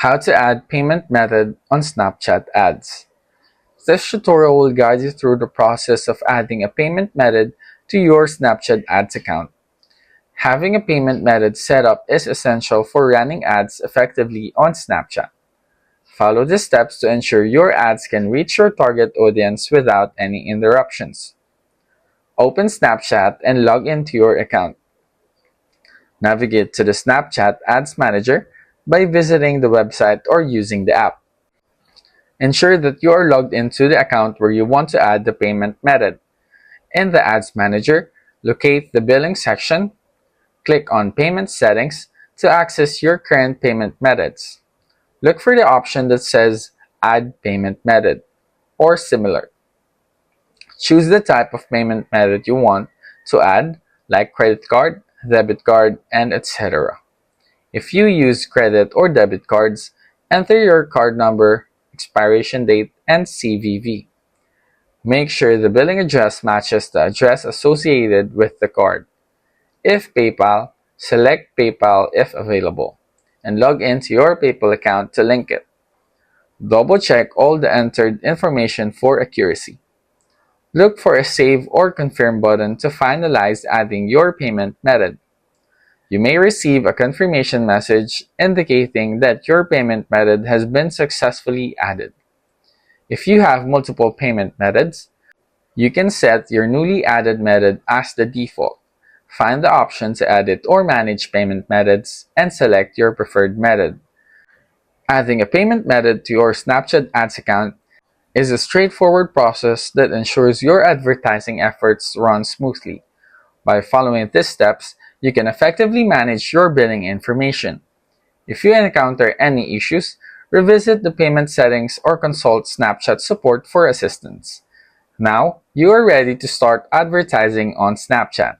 How to add payment method on Snapchat ads. This tutorial will guide you through the process of adding a payment method to your Snapchat ads account. Having a payment method set up is essential for running ads effectively on Snapchat. Follow the steps to ensure your ads can reach your target audience without any interruptions. Open Snapchat and log into your account. Navigate to the Snapchat Ads Manager by visiting the website or using the app. Ensure that you are logged into the account where you want to add the payment method. In the Ads Manager, locate the Billing section. Click on Payment Settings to access your current payment methods. Look for the option that says Add Payment Method or similar. Choose the type of payment method you want to add, like credit card, debit card, and etc. If you use credit or debit cards, enter your card number, expiration date, and CVV. Make sure the billing address matches the address associated with the card. If PayPal, select PayPal if available, and log into your PayPal account to link it. Double-check all the entered information for accuracy. Look for a Save or Confirm button to finalize adding your payment method. You may receive a confirmation message indicating that your payment method has been successfully added. If you have multiple payment methods, you can set your newly added method as the default. Find the option to edit or manage payment methods and select your preferred method. Adding a payment method to your Snapchat ads account is a straightforward process that ensures your advertising efforts run smoothly. By following these steps, you can effectively manage your billing information. If you encounter any issues, revisit the payment settings or consult Snapchat support for assistance. Now, you are ready to start advertising on Snapchat.